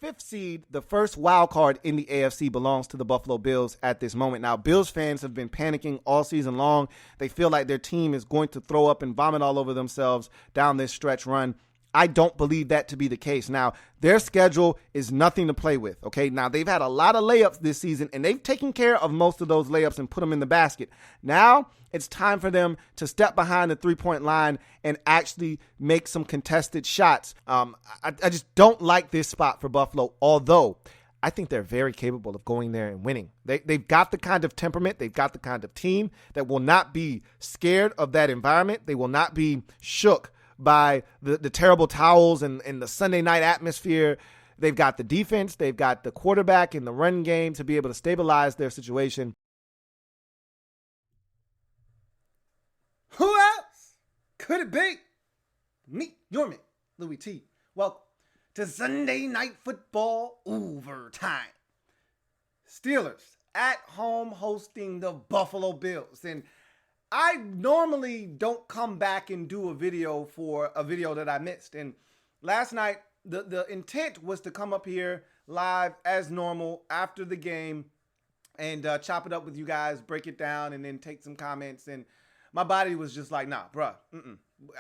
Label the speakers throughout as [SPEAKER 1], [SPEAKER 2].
[SPEAKER 1] fifth seed, the first wild card in the AFC, belongs to the Buffalo Bills at this moment. Now, Bills fans have been panicking all season long. They feel like their team is going to throw up and vomit all over themselves down this stretch run. I don't believe that to be the case. Now, their schedule is nothing to play with, okay? Now, they've had a lot of layups this season, and they've taken care of most of those layups and put them in the basket. Now, it's time for them to step behind the three-point line and actually make some contested shots. I just don't like this spot for Buffalo, although I think they're very capable of going there and winning. They've got the kind of temperament, they've got the kind of team that will not be scared of that environment. They will not be shook by the terrible towels and the Sunday night atmosphere. They've got the defense, they've got the quarterback in the run game to be able to stabilize their situation. Who else could it be? Me, your man, Louie T. Welcome to Sunday Night Football Overtime. Steelers at home hosting the Buffalo Bills. And I normally don't come back and do a video for a video that I missed. And last night, the intent was to come up here live as normal after the game and chop it up with you guys, break it down, and then take some comments. And my body was just like, nah, bruh,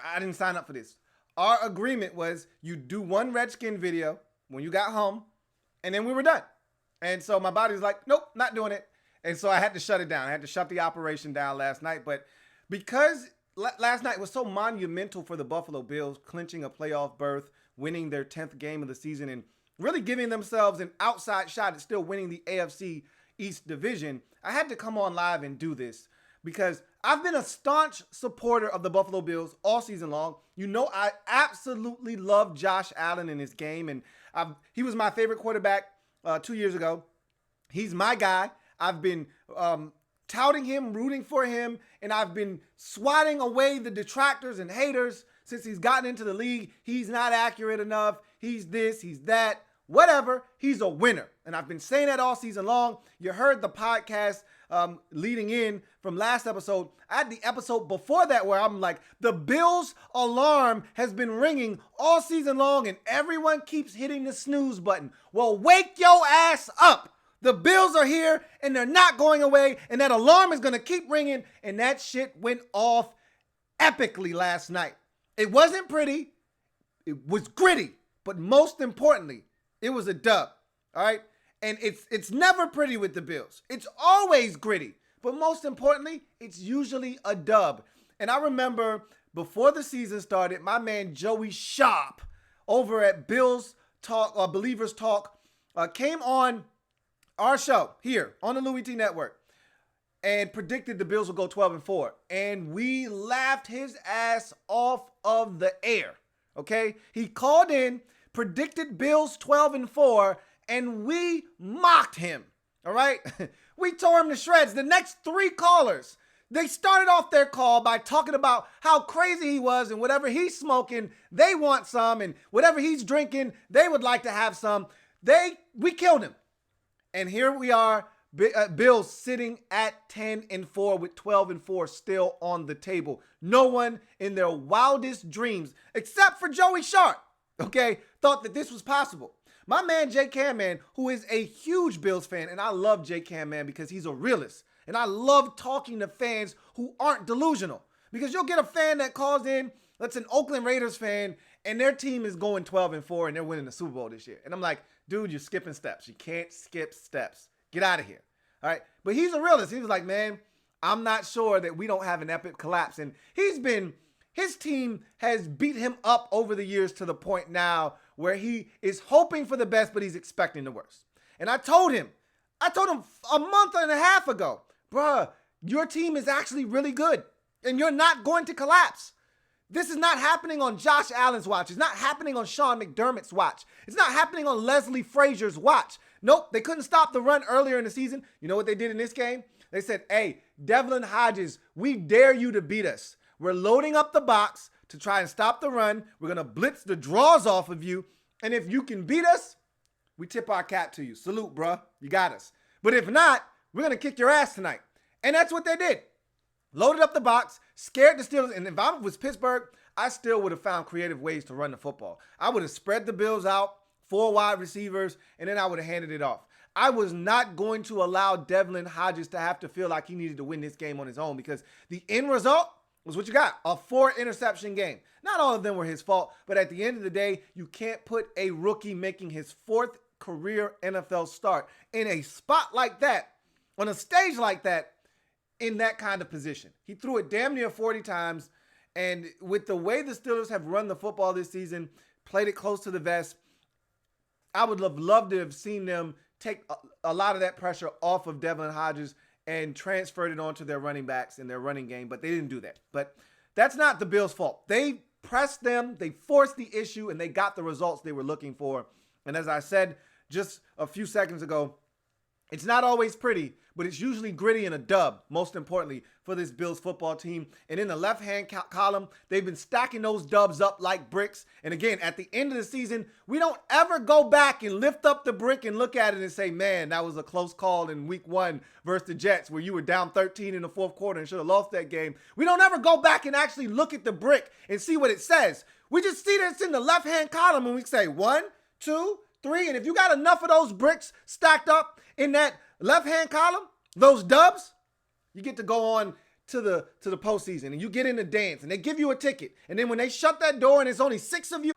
[SPEAKER 1] I didn't sign up for this. Our agreement was you do one Redskin video when you got home, and then we were done. And so my body was like, nope, not doing it. And so I had to shut it down. I had to shut the operation down last night. But because last night was so monumental for the Buffalo Bills, clinching a playoff berth, winning their 10th game of the season, and really giving themselves an outside shot at still winning the AFC East division, I had to come on live and do this because I've been a staunch supporter of the Buffalo Bills all season long. You know, I absolutely love Josh Allen in his game, and he was my favorite quarterback 2 years ago. He's my guy. I've been touting him, rooting for him, and I've been swatting away the detractors and haters since he's gotten into the league. He's not accurate enough. He's this, he's that, whatever. He's a winner. And I've been saying that all season long. You heard the podcast leading in from last episode. I had the episode before that where I'm like, the Bills alarm has been ringing all season long and everyone keeps hitting the snooze button. Well, wake your ass up. The Bills are here, and they're not going away, and that alarm is going to keep ringing, and that shit went off epically last night. It wasn't pretty. It was gritty, but most importantly, it was a dub, all right? And it's never pretty with the Bills. It's always gritty, but most importantly, it's usually a dub. And I remember before the season started, my man Joey Sharp over at Bills Talk, or Believers Talk, came on our show here on the Louie T Network and predicted the Bills will go 12-4. And we laughed his ass off of the air, okay? He called in, predicted Bills 12-4, and we mocked him, all right? We tore him to shreds. The next three callers, they started off their call by talking about how crazy he was and whatever he's smoking, they want some, and whatever he's drinking, they would like to have some. We killed him. And here we are, Bills sitting at 10-4 with 12-4 still on the table. No one in their wildest dreams, except for Joey Sharp, okay, thought that this was possible. My man J Cam, man, who is a huge Bills fan, and I love J Cam, man, because he's a realist. And I love talking to fans who aren't delusional. Because you'll get a fan that calls in, that's an Oakland Raiders fan, and their team is going 12-4 and they're winning the Super Bowl this year. And I'm like, dude, you're skipping steps. You can't skip steps. Get out of here. All right. But he's a realist. He was like, man, I'm not sure that we don't have an epic collapse. And his team has beat him up over the years to the point now where he is hoping for the best, but he's expecting the worst. And I told him a month and a half ago, bruh, your team is actually really good and you're not going to collapse. This is not happening on Josh Allen's watch. It's not happening on Sean McDermott's watch. It's not happening on Leslie Frazier's watch. Nope, they couldn't stop the run earlier in the season. You know what they did in this game? They said, hey, Devlin Hodges, we dare you to beat us. We're loading up the box to try and stop the run. We're going to blitz the draws off of you. And if you can beat us, we tip our cap to you. Salute, bruh. You got us. But if not, we're going to kick your ass tonight. And that's what they did. Loaded up the box, scared the Steelers. And if I was Pittsburgh, I still would have found creative ways to run the football. I would have spread the Bills out 4 wide receivers, and then I would have handed it off. I was not going to allow Devlin Hodges to have to feel like he needed to win this game on his own, because the end result was what you got, a 4-interception game. Not all of them were his fault, but at the end of the day, you can't put a rookie making his 4th career NFL start in a spot like that, on a stage like that, in that kind of position. He threw it damn near 40 times, and with the way the Steelers have run the football this season, played it close to the vest, I would have loved to have seen them take a lot of that pressure off of Devlin Hodges and transferred it onto their running backs and their running game, but they didn't do that. But that's not the Bills' fault. They pressed them, they forced the issue, and they got the results they were looking for. And as I said just a few seconds ago, it's not always pretty, but it's usually gritty and a dub, most importantly, for this Bills football team. And in the left-hand column, they've been stacking those dubs up like bricks. And again, at the end of the season, we don't ever go back and lift up the brick and look at it and say, man, that was a close call in week 1 versus the Jets where you were down 13 in the 4th quarter and should have lost that game. We don't ever go back and actually look at the brick and see what it says. We just see that it's in the left-hand column and we say 1, 2, 3. And if you got enough of those bricks stacked up in that left-hand column, those dubs, you get to go on to the postseason and you get in the dance and they give you a ticket. And then when they shut that door and it's only 6 of you,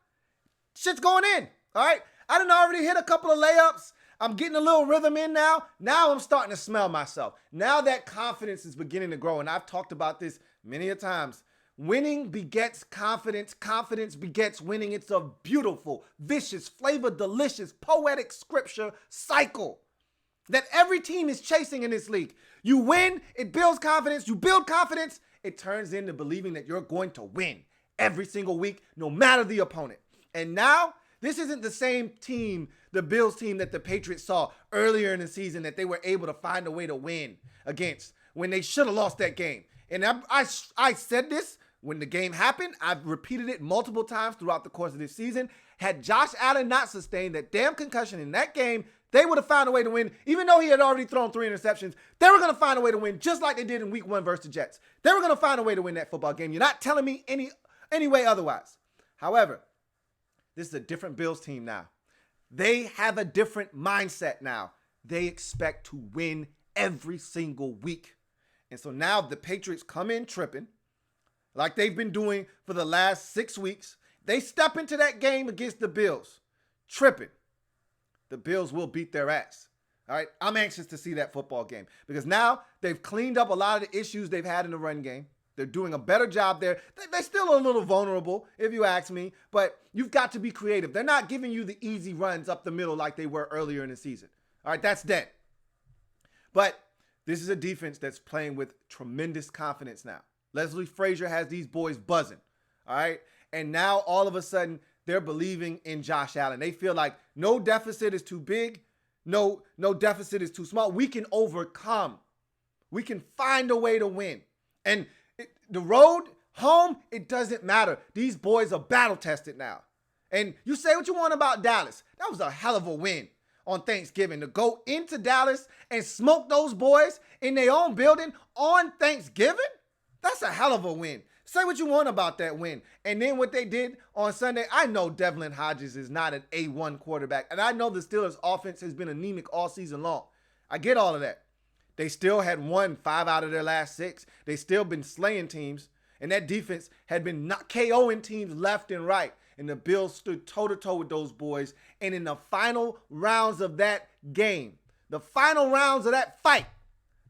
[SPEAKER 1] shit's going in. All right. I done already hit a couple of layups. I'm getting a little rhythm in now. Now I'm starting to smell myself. Now that confidence is beginning to grow. And I've talked about this many a times. Winning begets confidence. Confidence begets winning. It's a beautiful, vicious, flavor, delicious, poetic scripture cycle that every team is chasing in this league. You win, it builds confidence. You build confidence, it turns into believing that you're going to win every single week, no matter the opponent. And now, this isn't the same team, the Bills team that the Patriots saw earlier in the season that they were able to find a way to win against when they should have lost that game. And I said this when the game happened. I've repeated it multiple times throughout the course of this season. Had Josh Allen not sustained that damn concussion in that game, they would have found a way to win. Even though he had already thrown 3 interceptions, they were going to find a way to win, just like they did in week 1 versus the Jets. They were going to find a way to win that football game. You're not telling me any way otherwise. However, this is a different Bills team now. They have a different mindset now. They expect to win every single week. And so now the Patriots come in tripping, like they've been doing for the last 6 weeks. They step into that game against the Bills, tripping. The Bills will beat their ass. All right, I'm anxious to see that football game because now they've cleaned up a lot of the issues they've had in the run game. They're doing a better job there. They're still a little vulnerable, if you ask me, but you've got to be creative. They're not giving you the easy runs up the middle like they were earlier in the season. All right, that's dead. But this is a defense that's playing with tremendous confidence now. Leslie Frazier has these boys buzzing. All right, and now all of a sudden they're believing in Josh Allen. They feel like no deficit is too big. No deficit is too small. We can overcome. We can find a way to win. And the road home, it doesn't matter. These boys are battle tested now. And you say what you want about Dallas. That was a hell of a win on Thanksgiving to go into Dallas and smoke those boys in their own building on Thanksgiving. That's a hell of a win. Say what you want about that win. And then what they did on Sunday, I know Devlin Hodges is not an A1 quarterback. And I know the Steelers' offense has been anemic all season long. I get all of that. They still had won 5 out of their last 6. They still been slaying teams. And that defense had been not KOing teams left and right. And the Bills stood toe-to-toe with those boys. And in the final rounds of that game, the final rounds of that fight,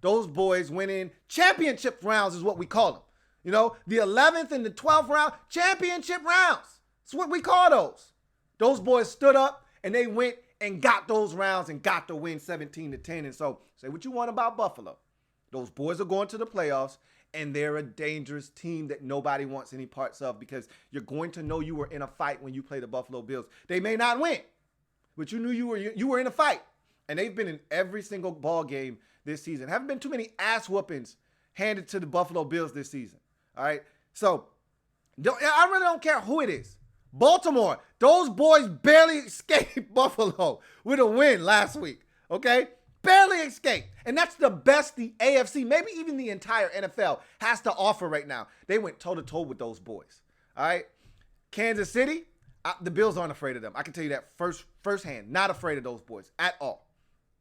[SPEAKER 1] those boys went in. Championship rounds is what we call them. You know, the 11th and the 12th round, championship rounds. That's what we call those. Those boys stood up and they went and got those rounds and got the win 17-10. And so say what you want about Buffalo. Those boys are going to the playoffs and they're a dangerous team that nobody wants any parts of because you're going to know you were in a fight when you play the Buffalo Bills. They may not win, but you knew you were in a fight. And they've been in every single ball game this season. Haven't been too many ass whoopings handed to the Buffalo Bills this season. All right, so I really don't care who it is. Baltimore, those boys barely escaped Buffalo with a win last week, okay? Barely escaped. And that's the best the AFC, maybe even the entire NFL, has to offer right now. They went toe-to-toe with those boys, all right? Kansas City, The Bills aren't afraid of them. I can tell you that firsthand. Not afraid of those boys at all.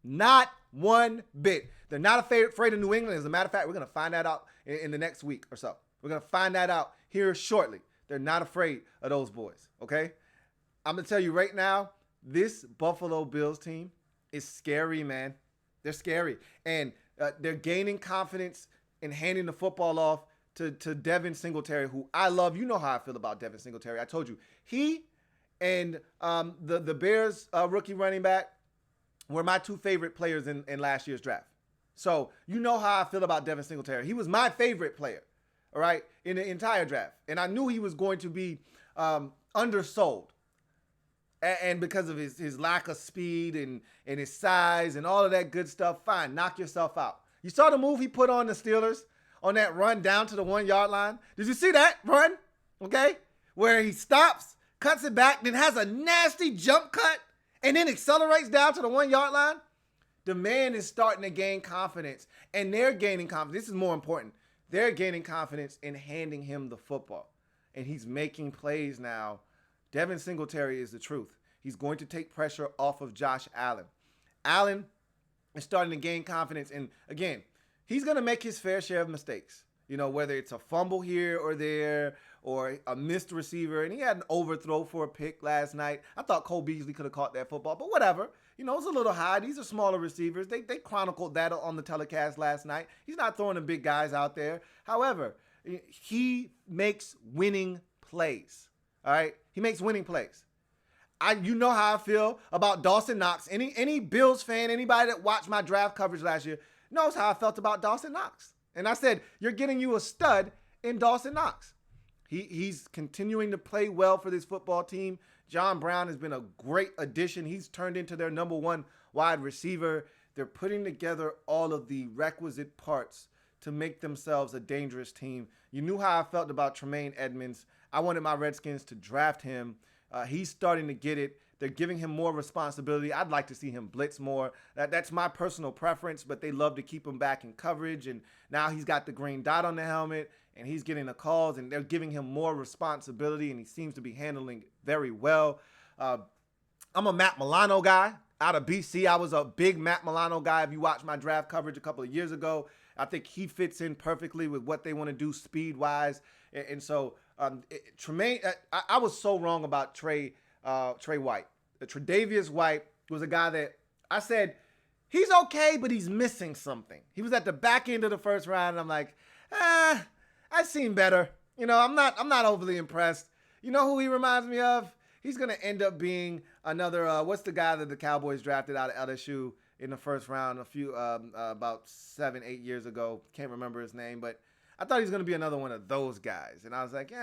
[SPEAKER 1] Not one bit. They're not afraid of New England. As a matter of fact, we're going to find that out in the next week or so. We're going to find that out here shortly. They're not afraid of those boys, okay? I'm going to tell you right now, this Buffalo Bills team is scary, man. They're scary. And they're gaining confidence in handing the football off to Devin Singletary, who I love. You know how I feel about Devin Singletary. I told you. He and the Bears rookie running back were my two favorite players in last year's draft. So you know how I feel about Devin Singletary. He was my favorite player, all right, in the entire draft. And I knew he was going to be undersold. And because of his lack of speed and his size and all of that good stuff, fine, knock yourself out. You saw the move he put on the Steelers on that run down to the 1 yard line? Did you see that run? Okay? Where he stops, cuts it back, then has a nasty jump cut, and then accelerates down to the 1 yard line? The man is starting to gain confidence, and they're gaining confidence. This is more important. They're gaining confidence in handing him the football, and he's making plays now. Devin Singletary is the truth. He's going to take pressure off of Josh Allen. Allen is starting to gain confidence, and again, he's going to make his fair share of mistakes. You know, whether it's a fumble here or there or a missed receiver, and he had an overthrow for a pick last night. I thought Cole Beasley could have caught that football, but whatever. You know, it's a little high. These are smaller receivers. They chronicled that on the telecast last night. He's not throwing the big guys out there. However, he makes winning plays. All right? He makes winning plays. You know how I feel about Dawson Knox. Any Bills fan, anybody that watched my draft coverage last year knows how I felt about Dawson Knox. And I said, you're getting you a stud in Dawson Knox. He's continuing to play well for this football team. John Brown has been a great addition. He's turned into their number one wide receiver. They're putting together all of the requisite parts to make themselves a dangerous team. You knew how I felt about Tremaine Edmonds. I wanted my Redskins to draft him. He's starting to get it. They're giving him more responsibility. I'd like to see him blitz more. That's my personal preference, but they love to keep him back in coverage. And now he's got the green dot on the helmet, and he's getting the calls, and they're giving him more responsibility, and he seems to be handling it very well. I'm a Matt Milano guy out of BC. I was a big Matt Milano guy. If you watched my draft coverage a couple of years ago, I think he fits in perfectly with what they want to do speed-wise. And so Tremaine, I was so wrong about Trey White. Tre'Davious White was a guy that I said, he's okay, but he's missing something. He was at the back end of the first round, and I'm like, I've seen better. You know, I'm not overly impressed. You know who he reminds me of? He's going to end up being another, what's the guy that the Cowboys drafted out of LSU in the first round about 7-8 years ago. Can't remember his name, but I thought he was going to be another one of those guys. And I was like,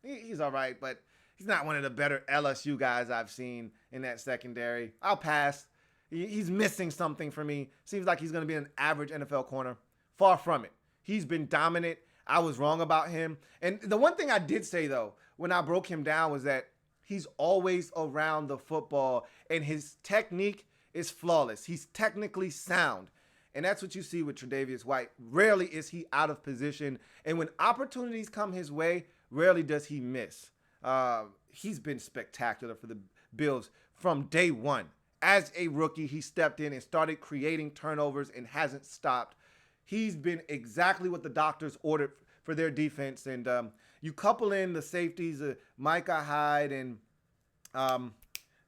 [SPEAKER 1] he's all right, but he's not one of the better LSU guys I've seen in that secondary. I'll pass. He's missing something for me. Seems like he's going to be an average NFL corner. Far from it. He's been dominant. I was wrong about him. And the one thing I did say, though, when I broke him down was that he's always around the football, and his technique is flawless. He's technically sound. And that's what you see with Tre'Davious White. Rarely is he out of position. And when opportunities come his way, rarely does he miss. He's been spectacular for the Bills from day one. As a rookie, he stepped in and started creating turnovers and hasn't stopped. He's been exactly what the doctors ordered for their defense. And you couple in the safeties, Micah Hyde and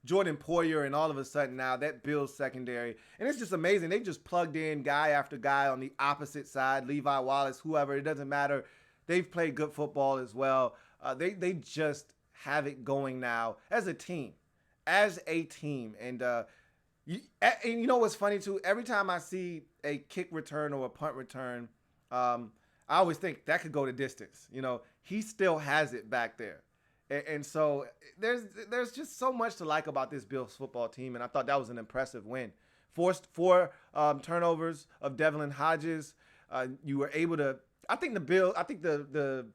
[SPEAKER 1] Jordan Poyer, and all of a sudden now that Bills secondary. And it's just amazing. They just plugged in guy after guy on the opposite side, Levi Wallace, whoever. It doesn't matter. They've played good football as well. They just have it going now as a team. And you know what's funny too? Every time I see a kick return or a punt return, I always think that could go the distance. You know, he still has it back there. And so there's just so much to like about this Bills football team, and I thought that was an impressive win. Forced four turnovers of Devlin Hodges. You were able to. I think the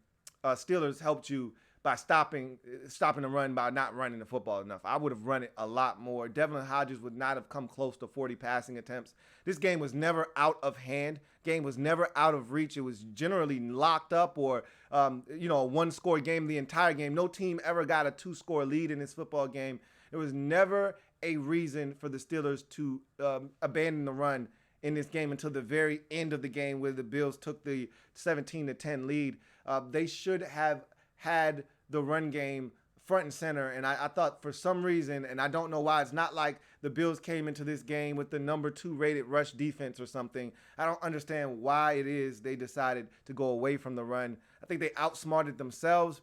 [SPEAKER 1] Steelers helped you by stopping the run by not running the football enough. I would have run it a lot more. Devlin Hodges would not have come close to 40 passing attempts. This game was never out of hand. Game was never out of reach. It was generally locked up or, a one-score game the entire game. No team ever got a 2-score lead in this football game. There was never a reason for the Steelers to abandon the run in this game until the very end of the game where the Bills took the 17-10 lead. They should have had the run game front and center, and I thought for some reason, and I don't know why, it's not like the Bills came into this game with the number 2 rated rush defense or something. I don't understand why it is they decided to go away from the run. I think they outsmarted themselves.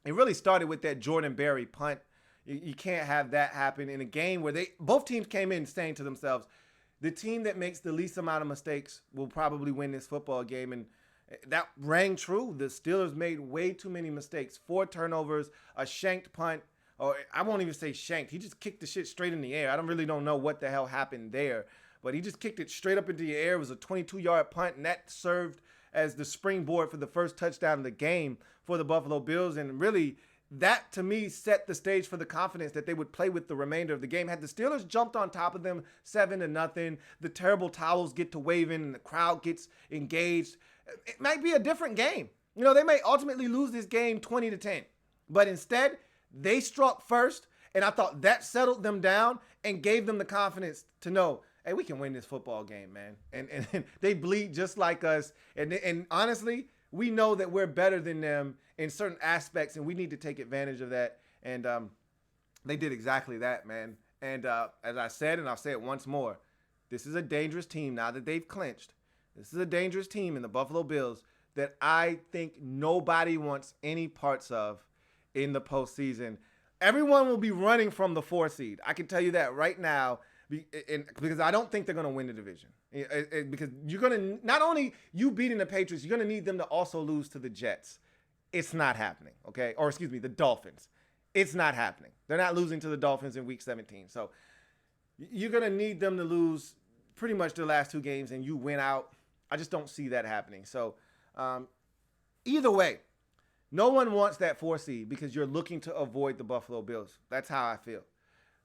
[SPEAKER 1] It really started with that Jordan Berry punt. You can't have that happen in a game where both teams came in saying to themselves, the team that makes the least amount of mistakes will probably win this football game. And that rang true. The Steelers made way too many mistakes. 4 turnovers, a shanked punt, or I won't even say shanked. He just kicked the shit straight in the air. I don't know what the hell happened there, but he just kicked it straight up into the air. It was a 22-yard punt, and that served as the springboard for the first touchdown of the game for the Buffalo Bills. And really, that, to me, set the stage for the confidence that they would play with the remainder of the game. Had the Steelers jumped on top of them 7-0, the terrible towels get to waving and the crowd gets engaged, it might be a different game. They may ultimately lose this game 20-10. But instead, they struck first, and I thought that settled them down and gave them the confidence to know, hey, we can win this football game, man. And they bleed just like us. And honestly, we know that we're better than them in certain aspects, and we need to take advantage of that. And they did exactly that, man. And as I said, and I'll say it once more, this is a dangerous team now that they've clinched. This is a dangerous team in the Buffalo Bills that I think nobody wants any parts of in the postseason. Everyone will be running from the 4 seed. I can tell you that right now because I don't think they're going to win the division. Because you're going to, not only you beating the Patriots, you're going to need them to also lose to the Jets. It's not happening, okay? Or excuse me, the Dolphins. It's not happening. They're not losing to the Dolphins in Week 17. So you're going to need them to lose pretty much the last 2 games and you win out. I just don't see that happening. So either way, no one wants that 4 seed because you're looking to avoid the Buffalo Bills. That's how I feel.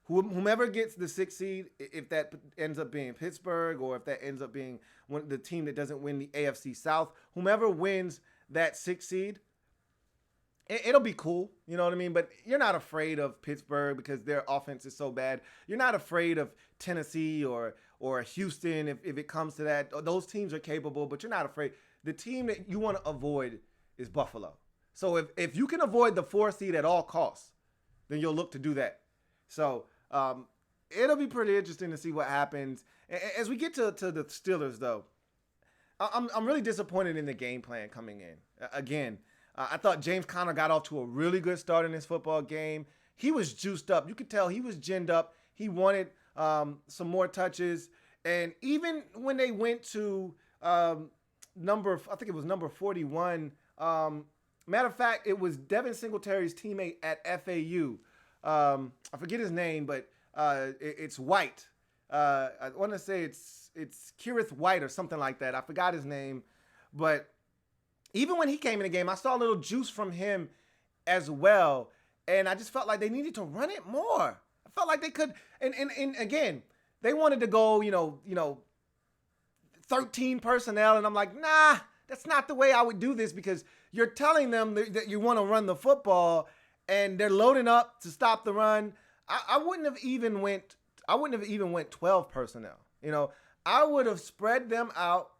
[SPEAKER 1] Whomever gets the 6 seed, if that ends up being Pittsburgh or if that ends up being the team that doesn't win the AFC South, whomever wins that 6 seed, it'll be cool. You know what I mean? But you're not afraid of Pittsburgh because their offense is so bad. You're not afraid of Tennessee or Houston if it comes to that. Those teams are capable, but you're not afraid. The team that you want to avoid is Buffalo. So if you can avoid the 4 seed at all costs, then you'll look to do that. So it'll be pretty interesting to see what happens. As we get to the Steelers, though, I'm really disappointed in the game plan coming in. Again, I thought James Conner got off to a really good start in this football game. He was juiced up. You could tell he was ginned up. He wanted some more touches. And even when they went to number 41, matter of fact, it was Devin Singletary's teammate at FAU. I forget his name, but it's White. I want to say it's Kirith White or something like that. I forgot his name. But even when he came in the game, I saw a little juice from him as well. And I just felt like they needed to run it more. I felt like they could. And again, they wanted to go, 13 personnel. And I'm like, nah, that's not the way I would do this because you're telling them that you want to run the football and they're loading up to stop the run. I wouldn't have even went 12 personnel. I would have spread them out,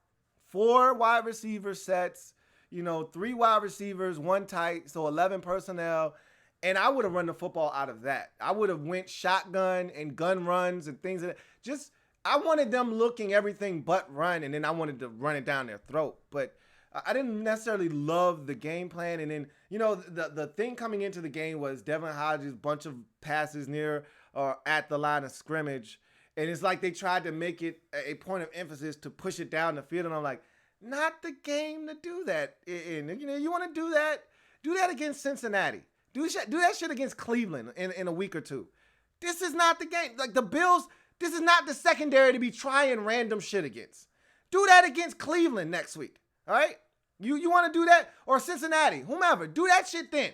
[SPEAKER 1] 4 wide receiver sets, 3 wide receivers, 1 tight, so 11 personnel. And I would have run the football out of that. I would have went shotgun and gun runs and things like that. I wanted them looking everything but run, and then I wanted to run it down their throat. But I didn't necessarily love the game plan. And then, the thing coming into the game was Devin Hodges' bunch of passes near or at the line of scrimmage. And it's like they tried to make it a point of emphasis to push it down the field. And I'm like, not the game to do that in. You want to do that? Do that against Cincinnati. Do that shit against Cleveland in a week or two. This is not the game. Like the Bills, this is not the secondary to be trying random shit against. Do that against Cleveland next week. All right? You want to do that? Or Cincinnati, whomever. Do that shit then.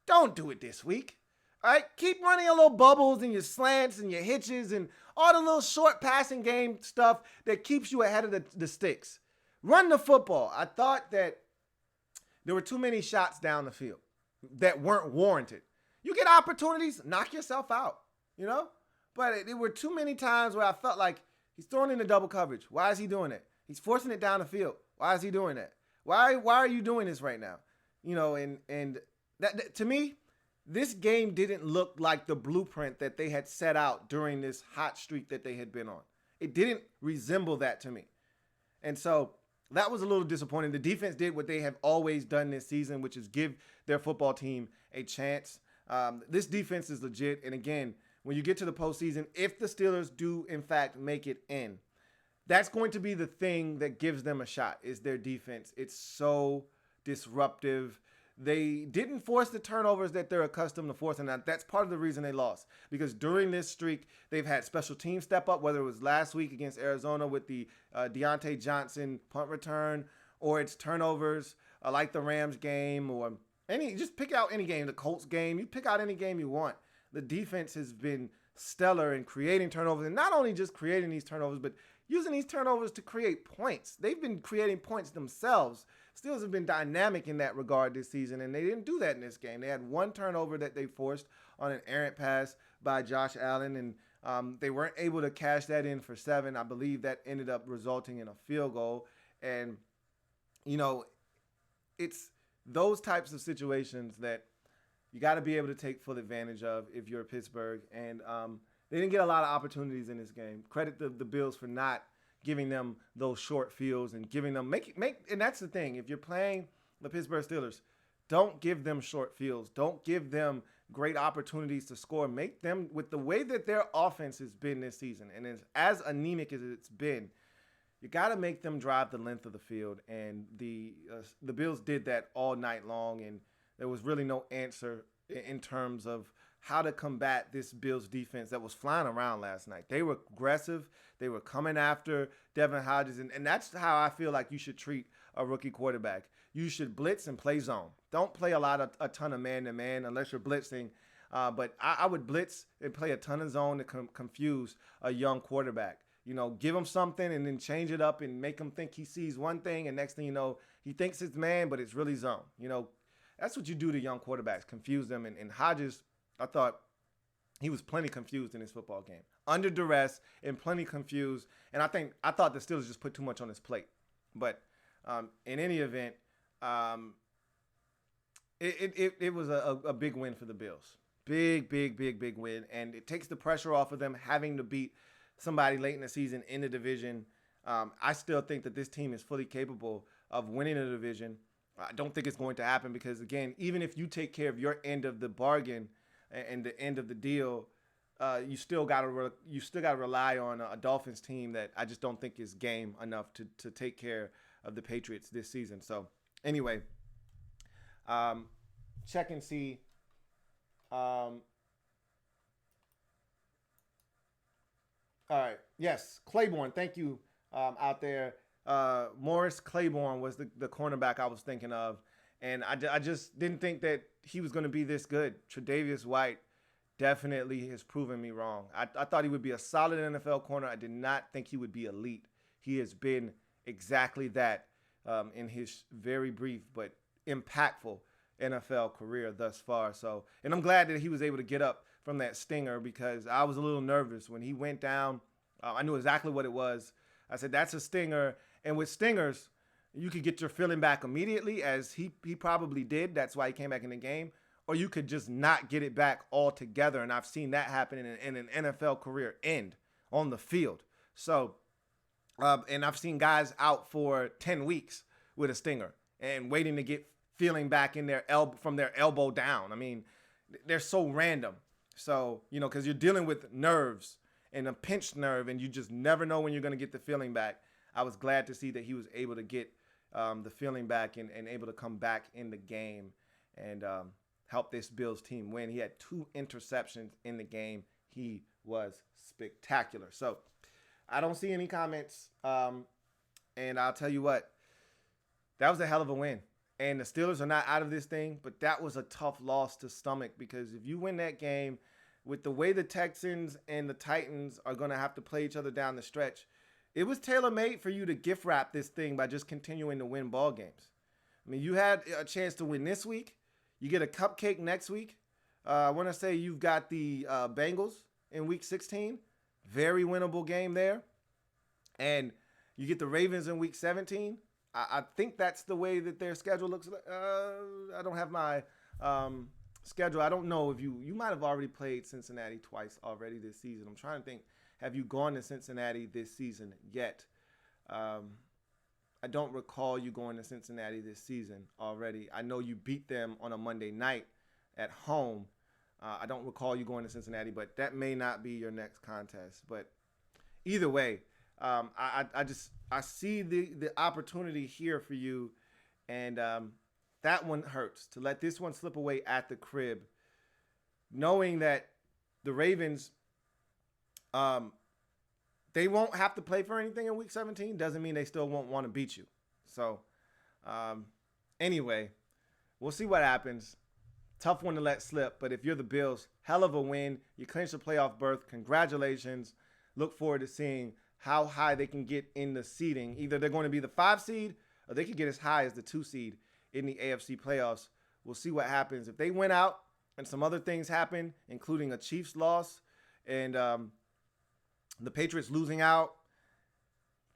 [SPEAKER 1] Don't do it this week. All right, keep running your little bubbles and your slants and your hitches and all the little short passing game stuff that keeps you ahead of the sticks. Run the football. I thought that there were too many shots down the field that weren't warranted. You get opportunities, knock yourself out, you know? But there were too many times where I felt like he's throwing in the double coverage. Why is he doing it? He's forcing it down the field. Why is he doing that? Why are you doing this right now? You know, and that to me, this game didn't look like the blueprint that they had set out during this hot streak that they had been on. It didn't resemble that to me. And so that was a little disappointing. The defense did what they have always done this season, which is give their football team a chance. This defense is legit. And again, when you get to the postseason, if the Steelers do, in fact, make it in, that's going to be the thing that gives them a shot, is their defense. It's so disruptive. They didn't force the turnovers that they're accustomed to forcing. Now, that's part of the reason they lost, because during this streak, they've had special teams step up, whether it was last week against Arizona with the Deontay Johnson punt return, or it's turnovers like the Rams game, or just pick out any game, the Colts game. You pick out any game you want. The defense has been stellar in creating turnovers, and not only just creating these turnovers, but using these turnovers to create points. They've been creating points themselves. Steelers have been dynamic in that regard this season, and they didn't do that in this game. They had one turnover that they forced on an errant pass by Josh Allen, and they weren't able to cash that in for 7. I believe that ended up resulting in a field goal. And, you know, it's those types of situations that you got to be able to take full advantage of if you're Pittsburgh. And they didn't get a lot of opportunities in this game. Credit the Bills for not giving them those short fields and giving them and that's the thing. If you're playing the Pittsburgh Steelers, don't give them short fields. Don't give them great opportunities to score. Make them, with the way that their offense has been this season, and as anemic as it's been, you got to make them drive the length of the field. And the Bills did that all night long, and there was really no answer in terms of how to combat this Bills defense that was flying around last night. They were aggressive. They were coming after Devin Hodges, and that's how I feel like you should treat a rookie quarterback. You should blitz and play zone. Don't play a ton of man-to-man unless you're blitzing. But I would blitz and play a ton of zone to confuse a young quarterback. You know, give him something and then change it up and make him think he sees one thing, and next thing you know, he thinks it's man, but it's really zone. You know, that's what you do to young quarterbacks, confuse them. And Hodges, I thought he was plenty confused in this football game. Under duress and plenty confused. And I thought the Steelers just put too much on his plate. But in any event, it was a big win for the Bills. Big win. And it takes the pressure off of them having to beat somebody late in the season in the division. I still think that this team is fully capable of winning the division. I don't think it's going to happen because, again, even if you take care of your end of the bargain and the end of the deal, you still got to rely on a Dolphins team that I just don't think is game enough to take care of the Patriots this season. So anyway, check and see. All right. Yes, Claiborne. Thank you out there. Morris Claiborne was the cornerback I was thinking of. And I just didn't think that he was going to be this good. Tre'Davious White definitely has proven me wrong. I thought he would be a solid NFL corner. I did not think he would be elite. He has been exactly that in his very brief but impactful NFL career thus far. So, and I'm glad that he was able to get up from that stinger because I was a little nervous when he went down. I knew exactly what it was. I said, that's a stinger. And with stingers, you could get your feeling back immediately, as he probably did. That's why he came back in the game. Or you could just not get it back altogether. And I've seen that happen in an NFL career end on the field. So, and I've seen guys out for 10 weeks with a stinger and waiting to get feeling back in from their elbow down. I mean, they're so random. So, you know, because you're dealing with nerves and a pinched nerve, and you just never know when you're going to get the feeling back. I was glad to see that he was able to get the feeling back and able to come back in the game and help this Bills team win. He had 2 interceptions in the game. He was spectacular. So I don't see any comments. And I'll tell you what, that was a hell of a win. And the Steelers are not out of this thing, but that was a tough loss to stomach because if you win that game with the way the Texans and the Titans are going to have to play each other down the stretch, it was tailor-made for you to gift wrap this thing by just continuing to win ball games. I mean, you had a chance to win this week. You get a cupcake next week. I want to say you've got the Bengals in week 16. Very winnable game there. And you get the Ravens in week 17. I think that's the way that their schedule looks. I don't have my schedule. I don't know if you might have already played Cincinnati twice already this season. I'm trying to think. Have you gone to Cincinnati this season yet? I don't recall you going to Cincinnati this season already. I know you beat them on a Monday night at home. I don't recall you going to Cincinnati, but that may not be your next contest. But either way, I see the opportunity here for you, and that one hurts to let this one slip away at the crib, knowing that the Ravens, they won't have to play for anything in week 17. Doesn't mean they still won't want to beat you. So anyway, we'll see what happens. Tough one to let slip, but if you're the Bills, hell of a win. You clinched a playoff berth. Congratulations. Look forward to seeing how high they can get in the seeding. Either they're going to be the 5 seed or they could get as high as the 2 seed in the AFC playoffs. We'll see what happens. If they win out and some other things happen, including a Chiefs loss and the Patriots losing out,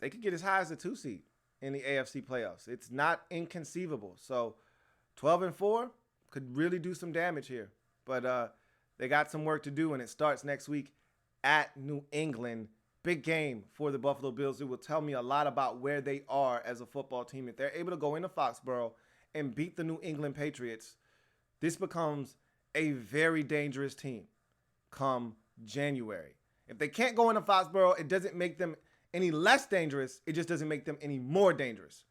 [SPEAKER 1] they could get as high as the 2 seed in the AFC playoffs. It's not inconceivable. So 12-4 could really do some damage here. But they got some work to do, and it starts next week at New England. Big game for the Buffalo Bills. It will tell me a lot about where they are as a football team. If they're able to go into Foxborough and beat the New England Patriots, this becomes a very dangerous team come January. If they can't go into Foxborough, it doesn't make them any less dangerous. It just doesn't make them any more dangerous.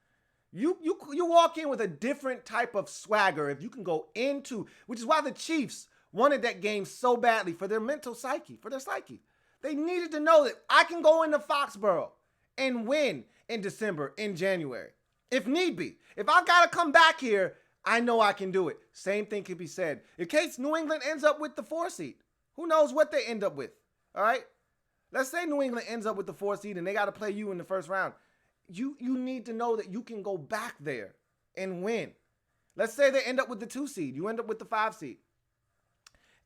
[SPEAKER 1] You walk in with a different type of swagger if you can go into, which is why the Chiefs wanted that game so badly for their mental psyche, for their psyche. They needed to know that I can go into Foxborough and win in December, in January, if need be. If I got to come back here, I know I can do it. Same thing can be said. In case New England ends up with the 4 seed, who knows what they end up with, all right? Let's say New England ends up with the 4 seed and they got to play you in the first round. You need to know that you can go back there and win. Let's say they end up with the 2 seed. You end up with the 5 seed.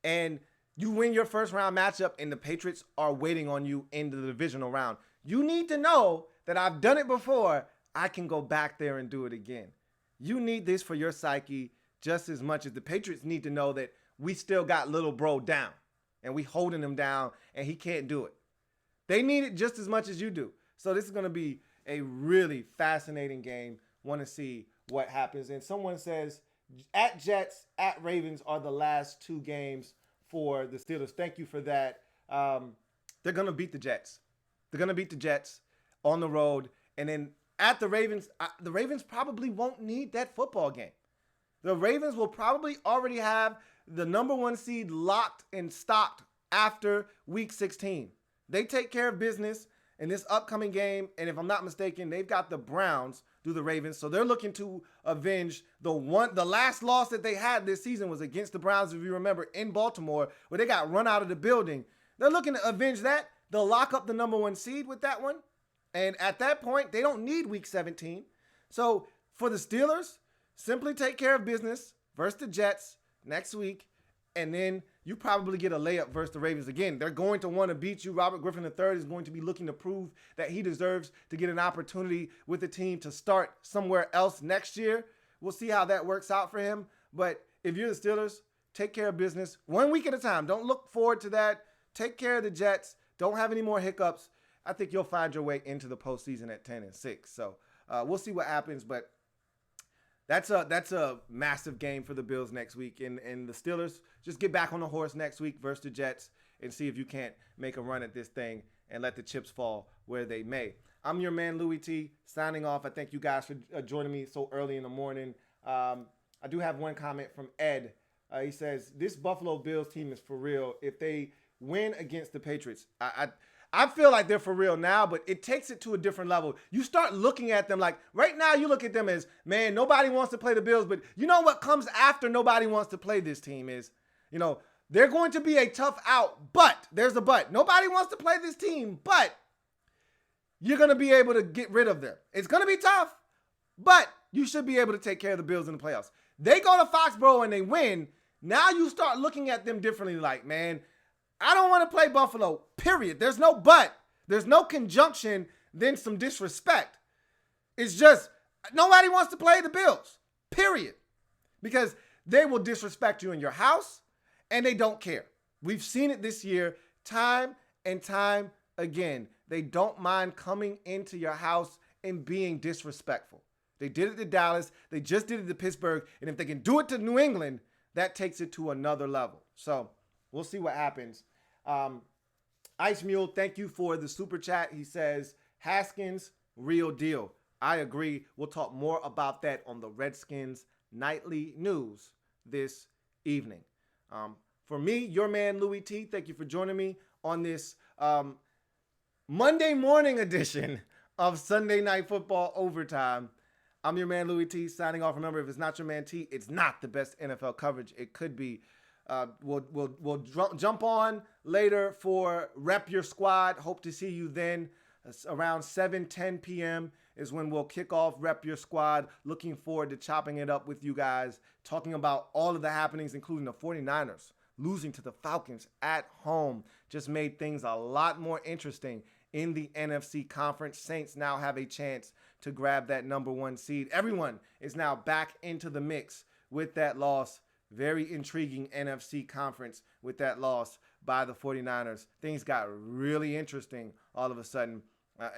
[SPEAKER 1] And you win your first round matchup and the Patriots are waiting on you in the divisional round. You need to know that I've done it before. I can go back there and do it again. You need this for your psyche just as much as the Patriots need to know that we still got little bro down and we holding him down and he can't do it. They need it just as much as you do. So this is going to be a really fascinating game. Want to see what happens. And someone says at Jets, at Ravens are the last 2 games for the Steelers. Thank you for that. They're going to beat the Jets. They're going to beat the Jets on the road. And then at the Ravens probably won't need that football game. The Ravens will probably already have the number 1 seed locked and stocked after week 16. They take care of business in this upcoming game. And if I'm not mistaken, they've got the Browns through the Ravens. So they're looking to avenge the last loss that they had this season was against the Browns, if you remember, in Baltimore, where they got run out of the building. They're looking to avenge that. They'll lock up the number 1 seed with that one. And at that point, they don't need week 17. So for the Steelers, simply take care of business versus the Jets next week. And then you probably get a layup versus the Ravens again. They're going to want to beat you. Robert Griffin III is going to be looking to prove that he deserves to get an opportunity with the team to start somewhere else next year. We'll see how that works out for him. But if you're the Steelers, take care of business 1 week at a time. Don't look forward to that. Take care of the Jets. Don't have any more hiccups. I think you'll find your way into the postseason at 10-6. So we'll see what happens. But that's a massive game for the Bills next week. And the Steelers just get back on the horse next week versus the Jets and see if you can't make a run at this thing and let the chips fall where they may. I'm your man, Louie T, signing off. I thank you guys for joining me so early in the morning. I do have one comment from Ed. He says, this Buffalo Bills team is for real. If they win against the Patriots, I feel like they're for real now, but it takes it to a different level. You start looking at them like, right now you look at them as, man, nobody wants to play the Bills, but you know what comes after nobody wants to play this team is, they're going to be a tough out, but, there's a but. Nobody wants to play this team, but you're going to be able to get rid of them. It's going to be tough, but you should be able to take care of the Bills in the playoffs. They go to Foxborough and they win. Now you start looking at them differently like, man, I don't want to play Buffalo, period. There's no but. There's no conjunction, then some disrespect. It's just nobody wants to play the Bills, period. Because they will disrespect you in your house, and they don't care. We've seen it this year time and time again. They don't mind coming into your house and being disrespectful. They did it to Dallas. They just did it to Pittsburgh. And if they can do it to New England, that takes it to another level. So we'll see what happens. Ice Mule, thank you for the super chat. He says, Haskins, real deal. I agree. We'll talk more about that on the Redskins Nightly News this evening. For me, your man, Louie T, thank you for joining me on this Monday morning edition of Sunday Night Football Overtime. I'm your man, Louie T, signing off. Remember, if it's not your man T, it's not the best NFL coverage it could be. We'll jump on later for Rep Your Squad. Hope to see you then. Around 7:10 p.m. is when we'll kick off Rep Your Squad. Looking forward to chopping it up with you guys, talking about all of the happenings, including the 49ers losing to the Falcons at home. Just made things a lot more interesting in the NFC conference. Saints now have a chance to grab that number 1 seed. Everyone is now back into the mix with that loss. Very intriguing NFC conference with that loss by the 49ers. Things got really interesting all of a sudden,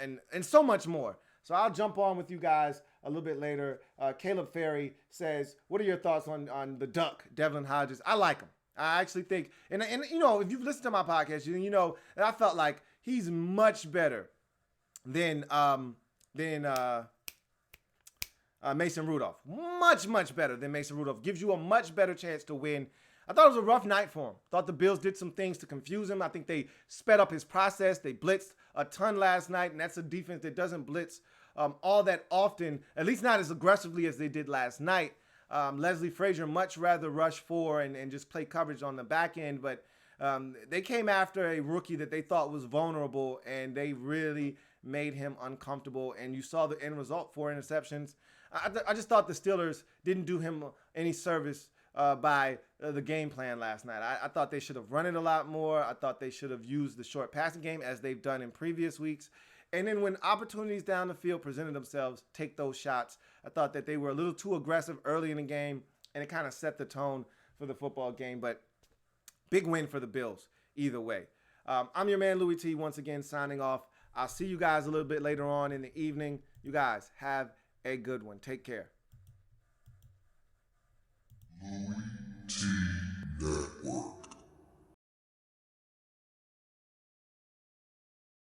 [SPEAKER 1] and so much more. So I'll jump on with you guys a little bit later. Caleb Ferry says, what are your thoughts on the Duck, Devlin Hodges? I like him. I actually think, and if you've listened to my podcast, you know that I felt like he's much better than Mason Rudolph. Much better than Mason Rudolph. Gives you a much better chance to win. I thought it was a rough night for him. Thought the Bills did some things to confuse him. I think they sped up his process. They blitzed a ton last night, and that's a defense that doesn't blitz all that often, at least not as aggressively as they did last night. Leslie Frazier much rather rush 4 and just play coverage on the back end, but they came after a rookie that they thought was vulnerable, and they really made him uncomfortable, and you saw the end result, 4 interceptions. I just thought the Steelers didn't do him any service by the game plan last night. I thought they should have run it a lot more. I thought they should have used the short passing game as they've done in previous weeks. And then when opportunities down the field presented themselves, take those shots. I thought that they were a little too aggressive early in the game, and it kind of set the tone for the football game. But big win for the Bills either way. I'm your man, Louie T, once again signing off. I'll see you guys a little bit later on in the evening. You guys have a good one. Take care.
[SPEAKER 2] Louie.